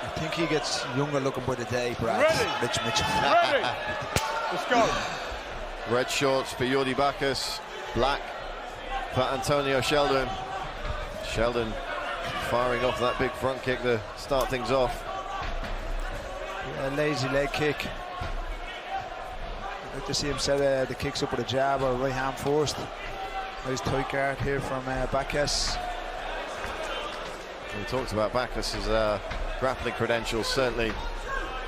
I think he gets younger looking by the day, Brad. Rich Mitchell. Ready. Let's go. Red shorts for Jordy Bakkes, black for Antonio Sheldon. Sheldon firing off that big front kick to start things off. Yeah, lazy leg kick. I'd like to see him set the kicks up with a jab or right hand first. Nice tight guard here from Bakkes. We talked about Bakkes' grappling credentials, certainly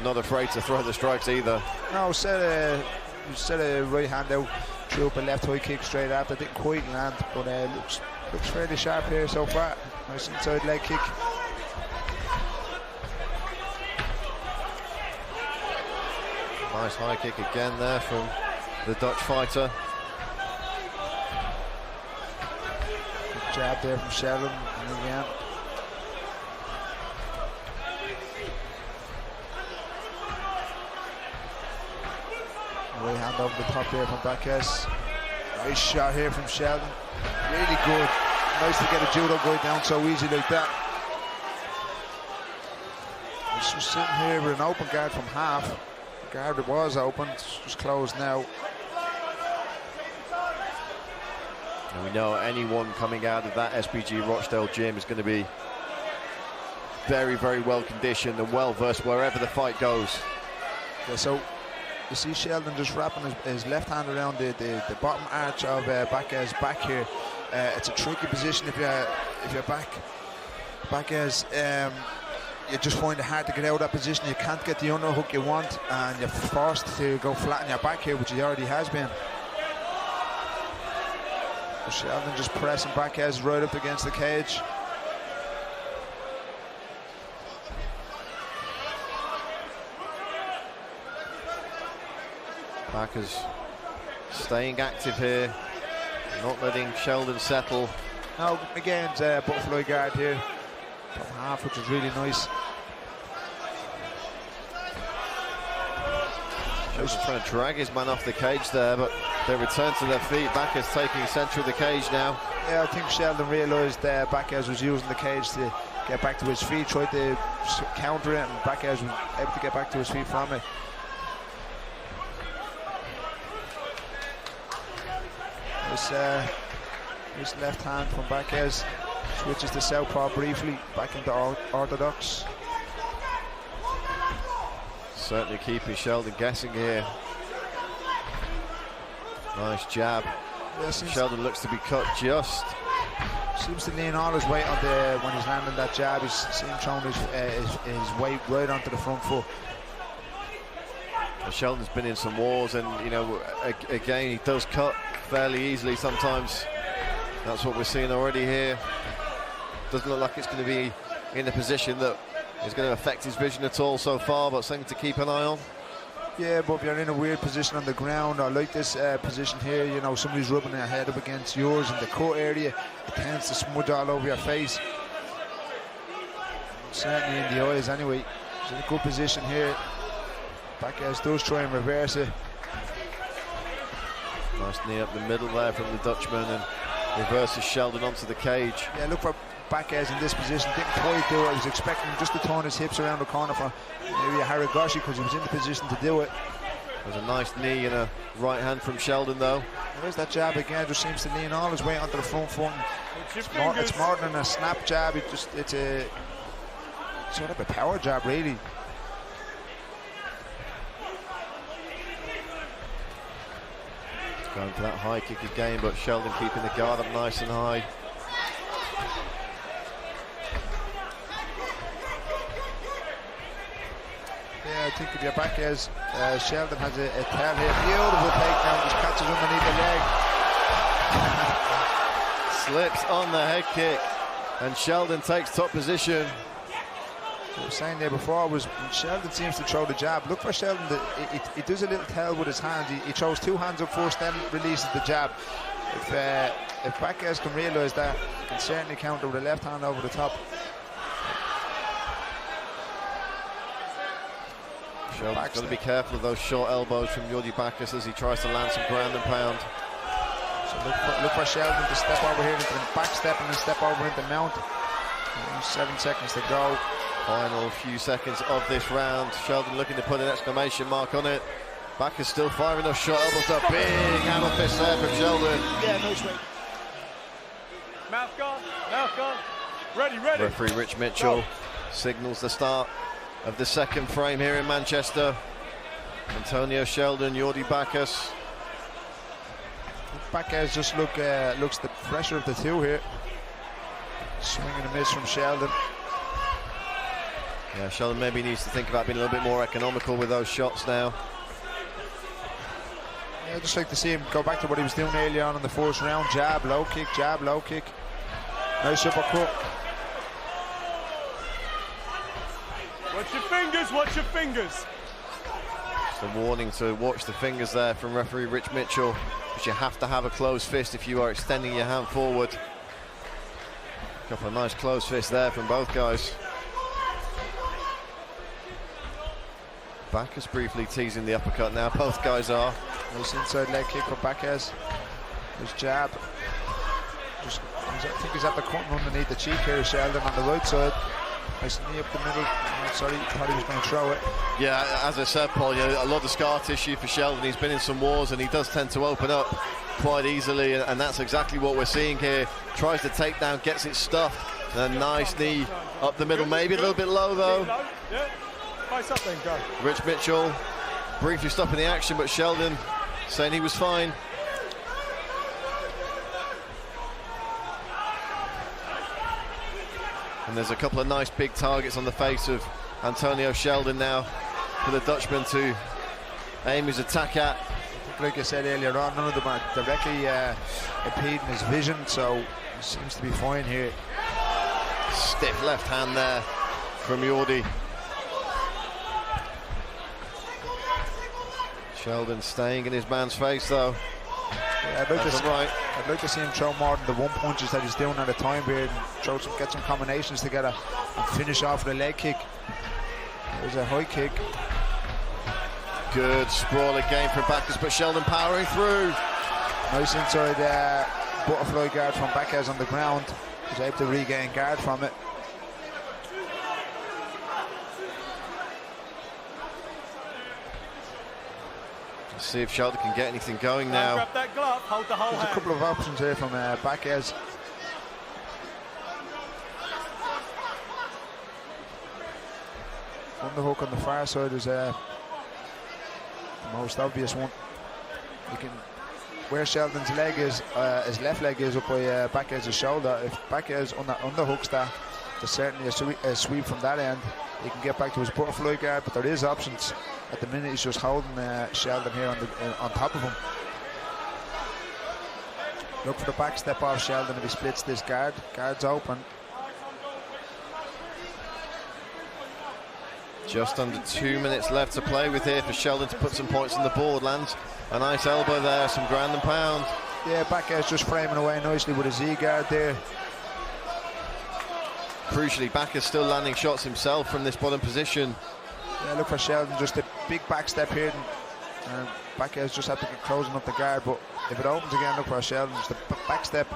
not afraid to throw the strikes either. No, set a right hand out, threw up a left high kick straight after. Didn't quite land, but looks fairly sharp here so far. Nice inside leg kick. Nice high kick again there from the Dutch fighter. Good jab there from Sheldon again. Right hand over the top there from Bakkes. Nice shot here from Sheldon. Really good. Nice to get a judo guy down so easy like that. He's just sitting here with an open guard from half. The guard that was open, it's just closed now. And we know anyone coming out of that SBG Rochdale gym is going to be very, very well conditioned and well versed wherever the fight goes. Yeah, so you see Sheldon just wrapping his left hand around the bottom arch of Bakkes' back here. It's a tricky position if you're Bakkes. You just find it hard to get out of that position. You can't get the underhook you want, and you're forced to go flat on your back here, which he already has been. But Sheldon just pressing Bakkes right up against the cage. Bakkes staying active here, not letting Sheldon settle. Now again, butterfly guard here from half, which is really nice. Sheldon trying to drag his man off the cage there, but they return to their feet. Bakkes taking center of the cage now. Yeah, I think Sheldon realised Bakkes was using the cage to get back to his feet, tried to counter it, and Bakkes was able to get back to his feet from it. This left hand from Bakkes switches to southpaw briefly, back into orthodox. Certainly keeping Sheldon guessing here. Nice jab. Yeah, Sheldon looks to be cut just. Seems to lean all his weight on when he's landing that jab. He's seen throwing his weight right onto the front foot. Well, Sheldon's been in some wars, and you know, again, he does cut fairly easily sometimes. That's what we're seeing already here. Doesn't look like it's going to be in a position that is going to affect his vision at all so far, but something to keep an eye on. Yeah, but if you're in a weird position on the ground, or like this position here, you know, somebody's rubbing their head up against yours in the cut area, it tends to smudge all over your face. Certainly in the eyes anyway. He's in a good position here. Bakkes does try and reverse it. Nice knee up the middle there from the Dutchman, and reverses Sheldon onto the cage. Yeah, look for Bakkes in this position. Didn't quite do it. I was expecting him just to turn his hips around the corner for maybe a Haragoshi, because he was in the position to do it. There's a nice knee and a right hand from Sheldon though. There's that jab again, just seems to lean all his weight onto the front foot. It's more than a snap jab, it's a sort of a power jab really. Going for that high kick again, but Sheldon keeping the guard up nice and high. Yeah, I think if you're Bakkes, Sheldon has a tail here. Beautiful takedown, just catches underneath the leg. Slips on the head kick, and Sheldon takes top position. What I was saying there before was when Sheldon seems to throw the jab, look for Sheldon, he does a little tail with his hands. He throws two hands up first, then releases the jab. If Bakkes can realise that, he can certainly counter with a left hand over the top. Sheldon's got to be careful of those short elbows from Jordy Bakkes as he tries to land some ground and pound. So look for Sheldon to step over here into the back step and then step over into mount. 7 seconds to go. Final few seconds of this round. Sheldon looking to put an exclamation mark on it. Bakkes still firing those shot elbows. A big hammer fist there from Sheldon. Yeah, nice way. Mouth guard, mouth guard. Ready, ready. Referee Rich Mitchell signals the start of the second frame here in Manchester. Antonio Sheldon, Jordy Bakkes. Bakkes just looks the fresher of the two here. Swing and a miss from Sheldon. Yeah, Sheldon maybe needs to think about being a little bit more economical with those shots now. Yeah, I'd just like to see him go back to what he was doing earlier on in the first round. Jab, low kick, jab, low kick. Nice uppercut. Watch your fingers, watch your fingers. Just a warning to watch the fingers there from referee Rich Mitchell, because you have to have a closed fist if you are extending your hand forward. A couple of nice closed fists there from both guys. Bakkes briefly teasing the uppercut now, both guys are. Nice inside leg kick from Bakkes. His jab. I think he's at the cutting underneath the cheek here, Sheldon on the right side. Nice knee up the middle. Oh, sorry, thought he was going to throw it. Yeah, as I said, Paul, you know, a lot of scar tissue for Sheldon. He's been in some wars and he does tend to open up quite easily, and that's exactly what we're seeing here. Tries to take down, gets it stuffed, and a nice knee up the middle, maybe a little bit low though. Yeah, face up then, go. Rich Mitchell briefly stopping the action, but Sheldon saying he was fine. And there's a couple of nice big targets on the face of Antonio Sheldon now for the Dutchman to aim his attack at. Like I said earlier on, none of them are directly impeding his vision, so he seems to be fine here. Stiff left hand there from Jordy. Sheldon staying in his man's face though. Yeah, I'd like to see him throw more than the one punches that he's doing at a time here, and get some combinations together and finish off with a leg kick. There's a high kick. Good sprawling game from Bakkes, but Sheldon powering through. Nice inside butterfly guard from Bakkes on the ground. He's able to regain guard from it. Let's see if Sheldon can get anything going now. Grab that glove, hold the whole There's hand. a couple of options here from Bakkes. Underhook on the far side is the most obvious one. You can, where Sheldon's leg is, his left leg is up by Bakkes' shoulder. If Bakkes underhooks that, there's certainly a sweep from that end. He can get back to his butterfly guard, but there is options. At the minute, he's just holding Sheldon here on top of him. Look for the back step off Sheldon if he splits this guard. Guard's open. Just under 2 minutes left to play with here for Sheldon to put some points on the board. Lands a nice elbow there, some ground and pound. Yeah, Bakkes just framing away nicely with his Z-guard there. Crucially, Bakkes still landing shots himself from this bottom position. Yeah, look for Sheldon, just a big back step here. And Bakkes just have to get closing up the guard, but if it opens again, look for Sheldon, just a back step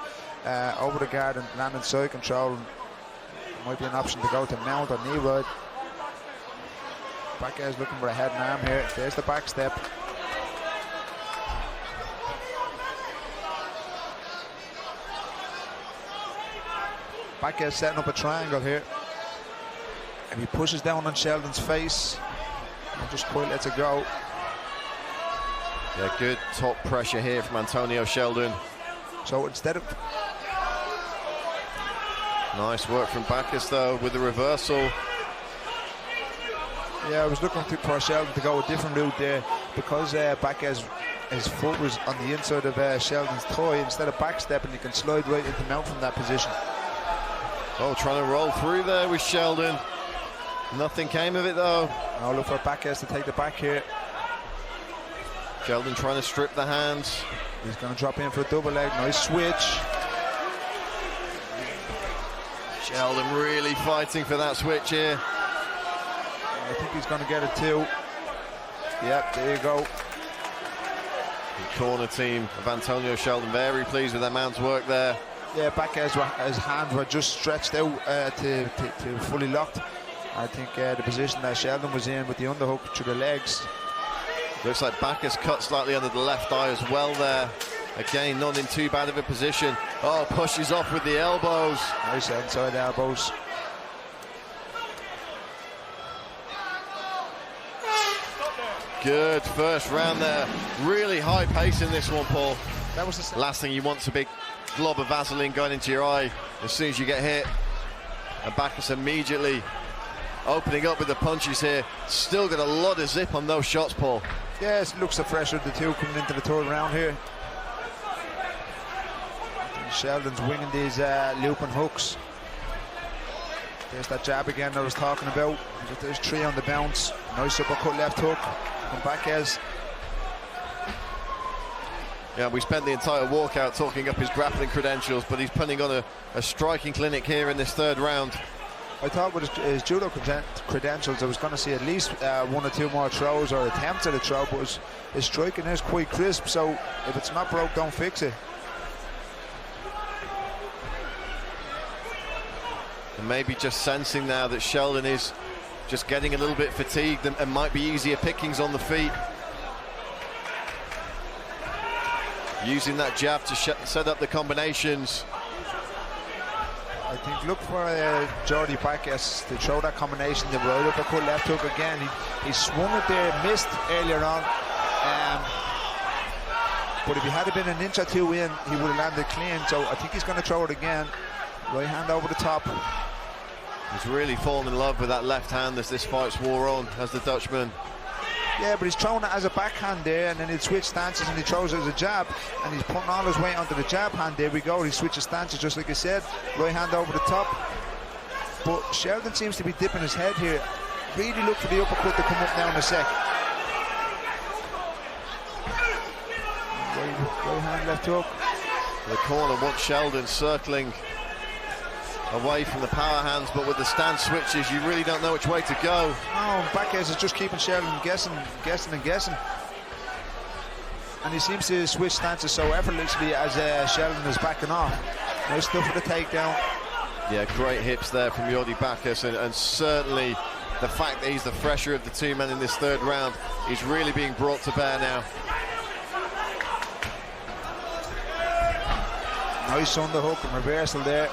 over the guard and landing side control. Might be an option to go to mount or knee ride. Bakkes looking for a head and arm here. There's the back step. Bakkes setting up a triangle here. And he pushes down on Sheldon's face and just quite lets it go. Yeah, good top pressure here from Antonio Sheldon. So instead of... Nice work from Bakkes though with the reversal. Yeah, I was looking for Sheldon to go a different route there, because Bakkes, his foot was on the inside of Sheldon's thigh. Instead of back stepping, you can slide right into mount from that position. Oh, trying to roll through there with Sheldon. Nothing came of it though. Now look for Bakkes to take the back here. Sheldon trying to strip the hands. He's going to drop in for a double leg. Nice switch. Sheldon really fighting for that switch here. I think he's going to get it too. Yep, there you go. The corner team of Antonio Sheldon very pleased with their man's work there. Yeah, Bakkes, his hands were just stretched out to fully locked. I think the position that Sheldon was in with the underhook to the legs. Looks like Bakkes cut slightly under the left eye as well there. Again, not in too bad of a position. Oh, pushes off with the elbows. Nice inside elbows. Good first round there. Really high pace in this one, Paul. That was the last thing you want's a big glob of Vaseline going into your eye as soon as you get hit. And Bakkes immediately opening up with the punches here. Still got a lot of zip on those shots, Paul. Yes, it looks the fresher of the two coming into the third round here. Sheldon's winging these looping hooks. There's that jab again that I was talking about. There's 3 on the bounce. Nice uppercut left hook from Bakkes. Yeah, we spent the entire walkout talking up his grappling credentials, but he's putting on a striking clinic here in this third round. I thought with his judo credentials I was going to see at least 1 or 2 more throws or attempts at a throw, but his striking is quite crisp, so if it's not broke, don't fix it. And maybe just sensing now that Sheldon is just getting a little bit fatigued and might be easier pickings on the feet. Using that jab to set up the combinations. I think look for Jordy Bakkes to throw that combination, the right uppercut, left hook again. He swung it there, missed earlier on. But if he had been an inch or 2 in, he would have landed clean. So I think he's going to throw it again. Right hand over the top. He's really fallen in love with that left hand as this fight's wore on, as the Dutchman. Yeah, but he's throwing it as a backhand there, and then he'll switch stances and he throws it as a jab, and he's putting all his weight onto the jab hand. There we go, he switches stances just like I said. Right hand over the top. But Sheldon seems to be dipping his head here. Really look for the uppercut to come up now in a sec. Right hand, left hook. The corner wants Sheldon circling away from the power hands, but with the stance switches you really don't know which way to go. No, Bakkes is just keeping Sheldon guessing. And he seems to switch stances so effortlessly as Sheldon is backing off. Nice stuff for the takedown. Yeah, great hips there from Jordy Bakkes, and certainly the fact that he's the fresher of the 2 men in this third round is really being brought to bear now. Nice underhook and reversal there.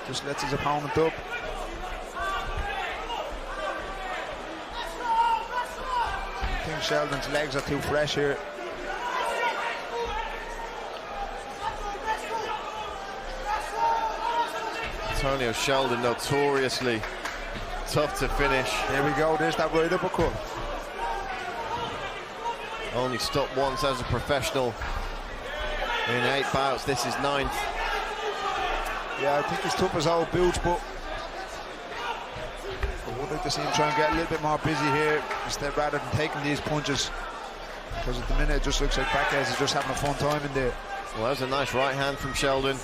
Just lets his opponent up. I think Sheldon's legs are too fresh here. Antonio Sheldon notoriously tough to finish. There we go, there's that right uppercut. Only stopped once as a professional in 8 bouts. This is 9th. Yeah, I think he's tough as old boots, but I would like to see him try and get a little bit more busy here instead, rather than taking these punches, because at the minute it just looks like Bakkes is just having a fun time in there. Well, that was a nice right hand from Sheldon,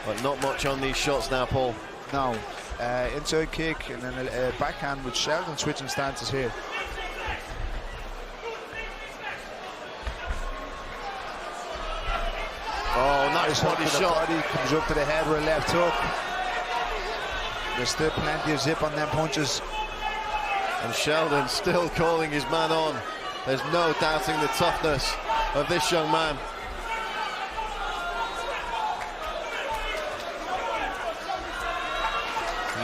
but not much on these shots now, Paul. No, inside kick and then a backhand with Sheldon switching stances here. Oh, nice body shot. Body comes up to the head with a left hook. There's still plenty of zip on them punches. And Sheldon still calling his man on. There's no doubting the toughness of this young man.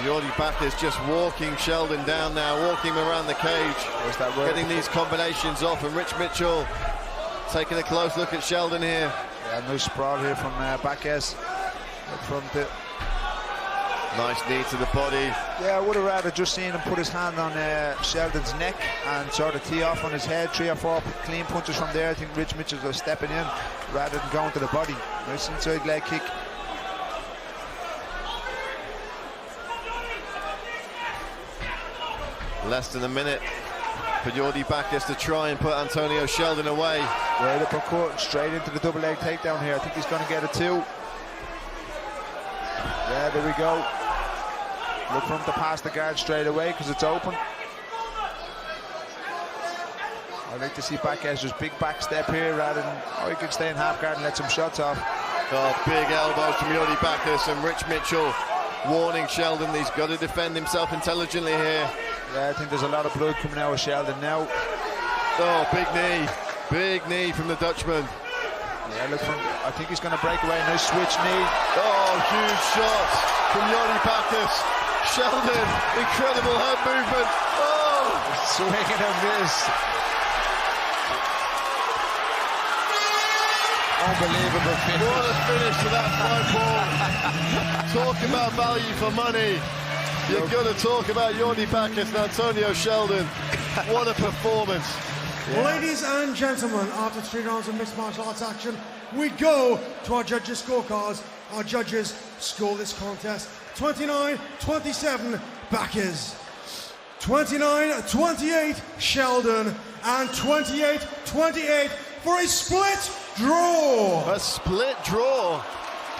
Jordy Bakkes just walking Sheldon down now, walking him around the cage, getting these combinations off, and Rich Mitchell taking a close look at Sheldon here. Yeah, nice sprawl here from Bakkes up front it. Nice knee to the body. Yeah, I would have rather just seen him put his hand on Sheldon's neck and sort of tee off on his head. 3 or 4 clean punches from there. I think Rich Mitchell was stepping in rather than going to the body. Nice inside leg kick. Less than a minute for Jordy Bakkes to try and put Antonio Sheldon away. Right uppercut, straight into the double leg takedown here. I think he's going to get it too. Yeah, there we go. Look for him to pass the guard straight away because it's open. I'd like to see Bakkes just big back step here rather than, oh, he can stay in half guard and let some shots off. Oh, big elbows from Jordy Bakkes, and Rich Mitchell warning Sheldon that he's got to defend himself intelligently here. Yeah, I think there's a lot of blood coming out of Sheldon now. Oh, big knee from the Dutchman. Yeah, look, I think he's going to break away. Nice switch knee. Oh, huge shot from Jordy Bakkes. Sheldon, incredible head movement. Oh, swinging and miss. Unbelievable finish. What a finish to that fight ball. Talk about value for money. You've got to talk about Jordy Bakkes and Antonio Sheldon. What a performance. Yeah. Ladies and gentlemen, after 3 rounds of mixed martial arts action, we go to our judges' scorecards. Our judges score this contest 29-27 Bakkes, 29-28 Sheldon, and 28-28 for a split draw. A split draw.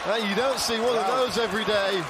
You don't see one of those every day.